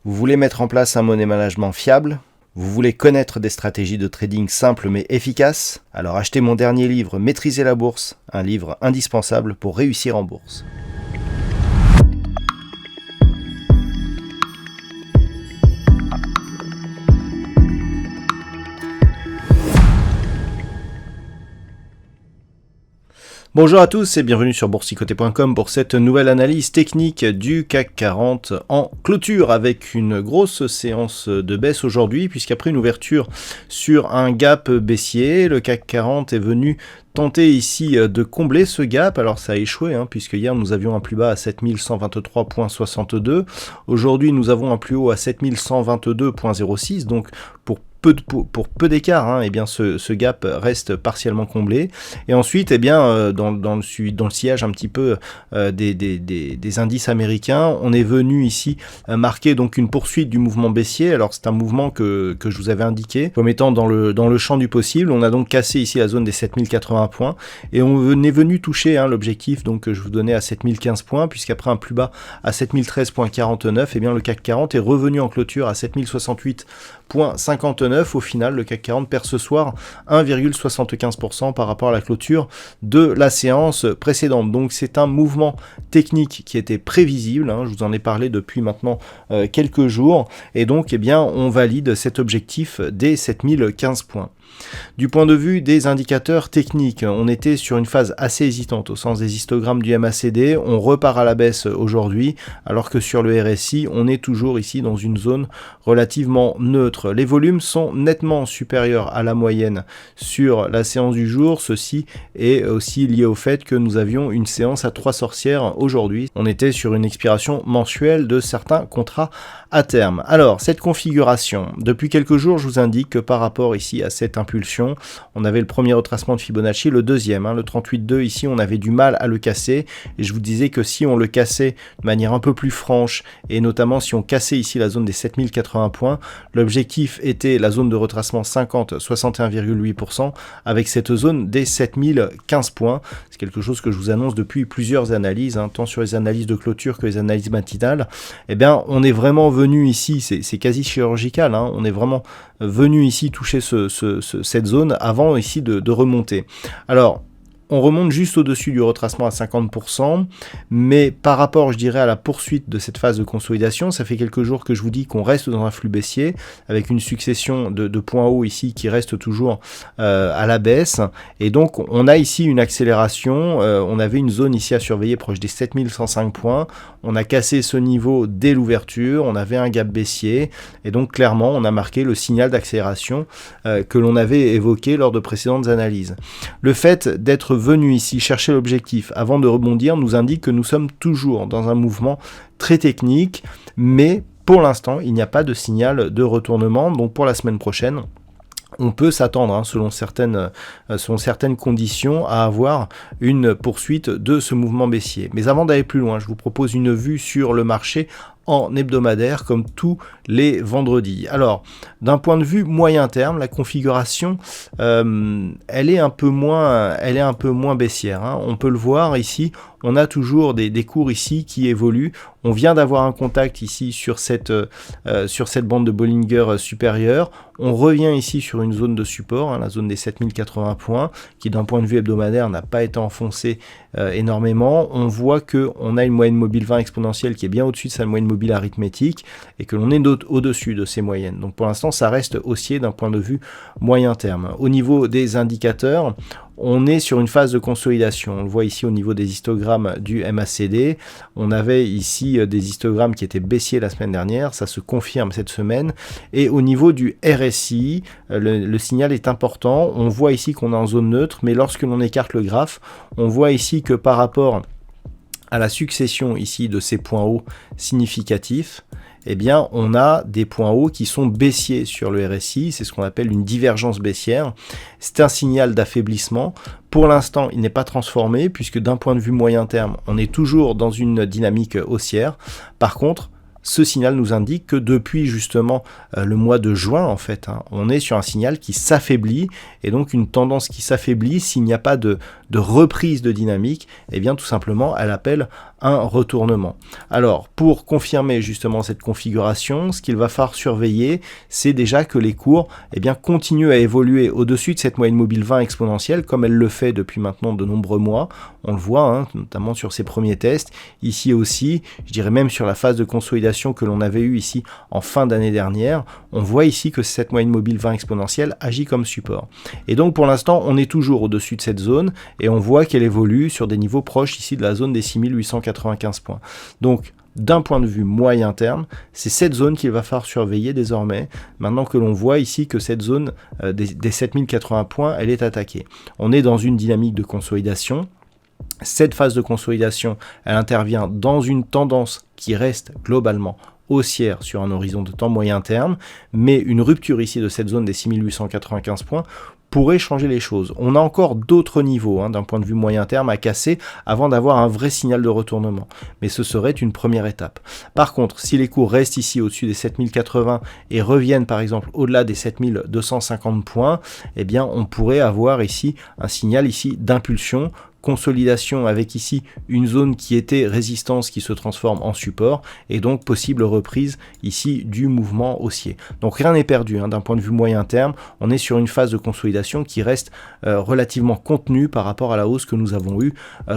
Vous voulez mettre en place un money management fiable? Vous voulez connaître des stratégies de trading simples mais efficaces? Alors achetez mon dernier livre Maîtriser la bourse, un livre indispensable pour réussir en bourse. Bonjour à tous et bienvenue sur boursicoté.com pour cette nouvelle analyse technique du CAC 40 en clôture avec une grosse séance de baisse aujourd'hui puisqu'après une ouverture sur un gap baissier, le CAC 40 est venu tenter ici de combler ce gap. Alors ça a échoué puisque hier nous avions un plus bas à 7123.62, aujourd'hui nous avons un plus haut à 7122.06, donc pour peu d'écart, eh bien ce gap reste partiellement comblé. Et ensuite, dans le sillage un petit peu des indices américains, on est venu ici marquer donc une poursuite du mouvement baissier. Alors c'est un mouvement que je vous avais indiqué comme étant dans le champ du possible. On a donc cassé ici la zone des 7080 points et on est venu toucher l'objectif donc que je vous donnais à 7015 points, puisqu'après un plus bas à 7013.49, eh bien le CAC 40 est revenu en clôture à 7068.59. Au final, le CAC 40 perd ce soir 1,75% par rapport à la clôture de la séance précédente. Donc c'est un mouvement technique qui était prévisible, je vous en ai parlé depuis maintenant quelques jours, et donc on valide cet objectif des 7015 points. Du point de vue des indicateurs techniques, on était sur une phase assez hésitante au sens des histogrammes du MACD, on repart à la baisse aujourd'hui, alors que sur le RSI, on est toujours ici dans une zone relativement neutre. Les volumes sont nettement supérieurs à la moyenne sur la séance du jour, ceci est aussi lié au fait que nous avions une séance à 3 sorcières aujourd'hui. On était sur une expiration mensuelle de certains contrats à terme. Alors, cette configuration, depuis quelques jours, je vous indique que par rapport ici à cette impulsion, on avait le premier retracement de Fibonacci, le deuxième, le 38,2 ici, on avait du mal à le casser, et je vous disais que si on le cassait de manière un peu plus franche, et notamment si on cassait ici la zone des 7080 points, l'objectif était la zone de retracement 50, 61,8%, avec cette zone des 7015 points. C'est quelque chose que je vous annonce depuis plusieurs analyses, tant sur les analyses de clôture que les analyses matinales. On est vraiment venu ici, c'est quasi chirurgical, on est vraiment venu ici toucher cette zone avant ici de remonter. Alors, on remonte juste au-dessus du retracement à 50%, mais par rapport, je dirais, à la poursuite de cette phase de consolidation, ça fait quelques jours que je vous dis qu'on reste dans un flux baissier, avec une succession de points hauts ici qui reste toujours à la baisse, et donc on a ici une accélération, on avait une zone ici à surveiller proche des 7105 points, on a cassé ce niveau dès l'ouverture, on avait un gap baissier, et donc clairement on a marqué le signal d'accélération que l'on avait évoqué lors de précédentes analyses. Le fait d'être venu ici chercher l'objectif avant de rebondir nous indique que nous sommes toujours dans un mouvement très technique, mais pour l'instant il n'y a pas de signal de retournement, donc pour la semaine prochaine on peut s'attendre, selon certaines conditions, à avoir une poursuite de ce mouvement baissier. Mais avant d'aller plus loin, je vous propose une vue sur le marché en hebdomadaire comme tous les vendredis. Alors, d'un point de vue moyen terme, la configuration, elle est un peu moins baissière. On peut le voir ici, on a toujours des cours ici qui évoluent. On vient d'avoir un contact ici sur cette bande de Bollinger supérieure. On revient ici sur une zone de support, la zone des 7080 points, qui d'un point de vue hebdomadaire n'a pas été enfoncée énormément. On voit qu'on a une moyenne mobile 20 exponentielle qui est bien au-dessus de sa moyenne mobile arithmétique et que l'on est au-dessus de ces moyennes. Donc pour l'instant, ça reste haussier d'un point de vue moyen terme. Au niveau des indicateurs, on est sur une phase de consolidation. On le voit ici au niveau des histogrammes du MACD. On avait ici des histogrammes qui étaient baissiers la semaine dernière. Ça se confirme cette semaine. Et au niveau du RSI, le signal est important. On voit ici qu'on est en zone neutre, mais lorsque l'on écarte le graphe, on voit ici que par rapport à la succession ici de ces points hauts significatifs, eh bien, on a des points hauts qui sont baissiers sur le RSI, c'est ce qu'on appelle une divergence baissière. C'est un signal d'affaiblissement. Pour l'instant, il n'est pas transformé, puisque d'un point de vue moyen terme, on est toujours dans une dynamique haussière. Par contre, ce signal nous indique que depuis justement le mois de juin, en fait, on est sur un signal qui s'affaiblit, et donc une tendance qui s'affaiblit, s'il n'y a pas de reprise de dynamique, eh bien tout simplement elle appelle un retournement. Alors pour confirmer justement cette configuration, ce qu'il va falloir surveiller, c'est déjà que les cours continuent à évoluer au-dessus de cette moyenne mobile 20 exponentielle, comme elle le fait depuis maintenant de nombreux mois. On le voit, notamment sur ces premiers tests, ici aussi, je dirais même sur la phase de consolidation que l'on avait eue ici en fin d'année dernière, on voit ici que cette moyenne mobile 20 exponentielle agit comme support. Et donc pour l'instant, on est toujours au-dessus de cette zone, et on voit qu'elle évolue sur des niveaux proches ici de la zone des 6895 points. Donc d'un point de vue moyen terme, c'est cette zone qu'il va falloir surveiller désormais, maintenant que l'on voit ici que cette zone des 7080 points, elle est attaquée. On est dans une dynamique de consolidation. Cette phase de consolidation, elle intervient dans une tendance qui reste globalement haussière sur un horizon de temps moyen terme, mais une rupture ici de cette zone des 6895 points pourrait changer les choses. On a encore d'autres niveaux d'un point de vue moyen terme à casser avant d'avoir un vrai signal de retournement. Mais ce serait une première étape. Par contre, si les cours restent ici au-dessus des 7080 et reviennent par exemple au-delà des 7250 points, eh bien on pourrait avoir ici un signal ici d'impulsion, consolidation avec ici une zone qui était résistance qui se transforme en support, et donc possible reprise ici du mouvement haussier. Donc rien n'est perdu d'un point de vue moyen terme, on est sur une phase de consolidation qui reste relativement contenue par rapport à la hausse que nous avons eue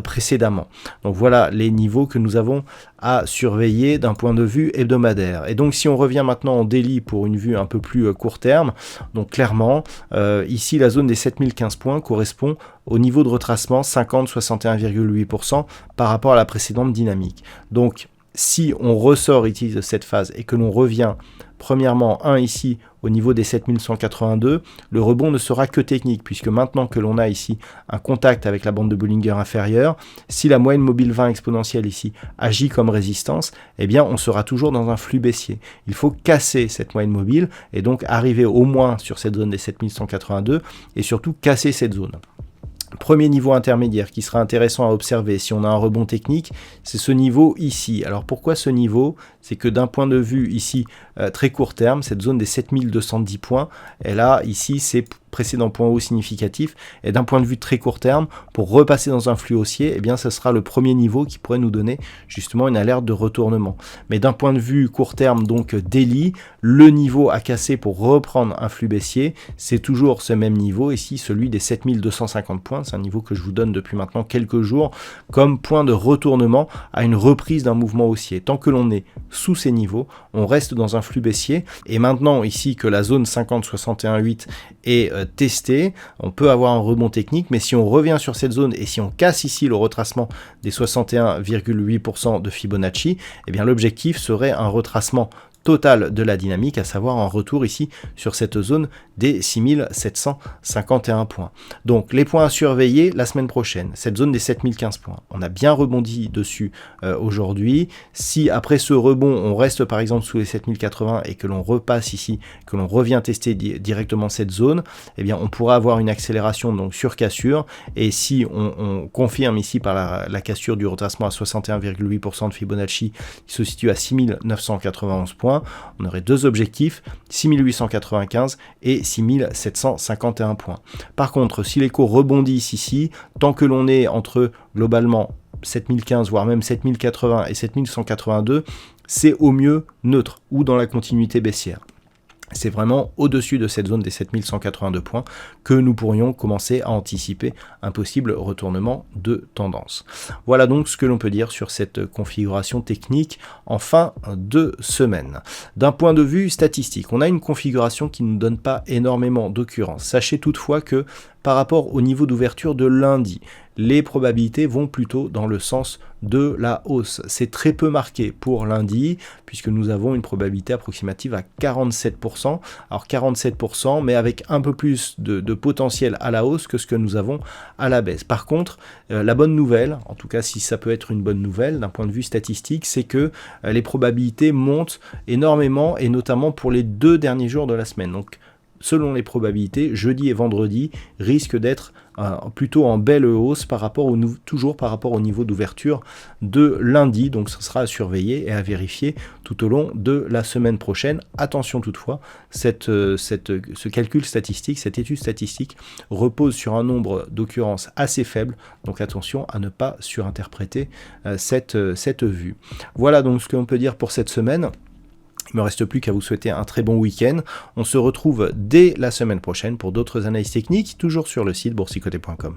précédemment. Donc voilà les niveaux que nous avons à surveiller d'un point de vue hebdomadaire. Et donc si on revient maintenant en daily pour une vue un peu plus court terme, donc clairement ici la zone des 7015 points correspond au niveau de retracement 50-61,8% par rapport à la précédente dynamique. Donc si on ressort ici de cette phase et que l'on revient premièrement ici au niveau des 7182, le rebond ne sera que technique, puisque maintenant que l'on a ici un contact avec la bande de Bollinger inférieure, si la moyenne mobile 20 exponentielle ici agit comme résistance, eh bien on sera toujours dans un flux baissier. Il faut casser cette moyenne mobile et donc arriver au moins sur cette zone des 7182 et surtout casser cette zone. Premier niveau intermédiaire qui sera intéressant à observer si on a un rebond technique, c'est ce niveau ici. Alors pourquoi ce niveau? C'est que d'un point de vue ici très court terme, cette zone des 7210 points, elle a ici ses précédents points hauts significatifs, et d'un point de vue très court terme, pour repasser dans un flux haussier, eh bien ce sera le premier niveau qui pourrait nous donner justement une alerte de retournement. Mais d'un point de vue court terme, donc daily, le niveau à casser pour reprendre un flux baissier, c'est toujours ce même niveau, ici celui des 7250 points, c'est un niveau que je vous donne depuis maintenant quelques jours, comme point de retournement à une reprise d'un mouvement haussier. Tant que l'on est sous ces niveaux, on reste dans un flux baissier, et maintenant ici que la zone 50-61,8 est testée, on peut avoir un rebond technique, mais si on revient sur cette zone et si on casse ici le retracement des 61,8% de Fibonacci, eh bien l'objectif serait un retracement total de la dynamique, à savoir un retour ici sur cette zone des 6751 points. Donc les points à surveiller la semaine prochaine, cette zone des 7015 points. On a bien rebondi dessus aujourd'hui. Si après ce rebond, on reste par exemple sous les 7080 et que l'on repasse ici, que l'on revient tester directement cette zone, eh bien on pourra avoir une accélération donc sur cassure, et si on confirme ici par la cassure du retracement à 61,8% de Fibonacci qui se situe à 6991 points, on aurait deux objectifs, 6895 et 6751 points. Par contre, si les cours rebondissent ici, tant que l'on est entre globalement 7015 voire même 7080 et 7182, c'est au mieux neutre ou dans la continuité baissière. C'est vraiment au-dessus de cette zone des 7182 points que nous pourrions commencer à anticiper un possible retournement de tendance. Voilà donc ce que l'on peut dire sur cette configuration technique en fin de semaine. D'un point de vue statistique, on a une configuration qui ne nous donne pas énormément d'occurrences. Sachez toutefois que par rapport au niveau d'ouverture de lundi, les probabilités vont plutôt dans le sens de la hausse. C'est très peu marqué pour lundi, puisque nous avons une probabilité approximative à 47%. Alors 47%, mais avec un peu plus de potentiel à la hausse que ce que nous avons à la baisse. Par contre, la bonne nouvelle, en tout cas si ça peut être une bonne nouvelle d'un point de vue statistique, c'est que les probabilités montent énormément, et notamment pour les 2 derniers jours de la semaine. Donc selon les probabilités, jeudi et vendredi risquent d'être plutôt en belle hausse toujours par rapport au niveau d'ouverture de lundi. Donc ce sera à surveiller et à vérifier tout au long de la semaine prochaine. Attention toutefois, ce calcul statistique, cette étude statistique repose sur un nombre d'occurrences assez faible. Donc attention à ne pas surinterpréter cette vue. Voilà donc ce que l'on peut dire pour cette semaine. Il ne me reste plus qu'à vous souhaiter un très bon week-end. On se retrouve dès la semaine prochaine pour d'autres analyses techniques, toujours sur le site boursicoté.com.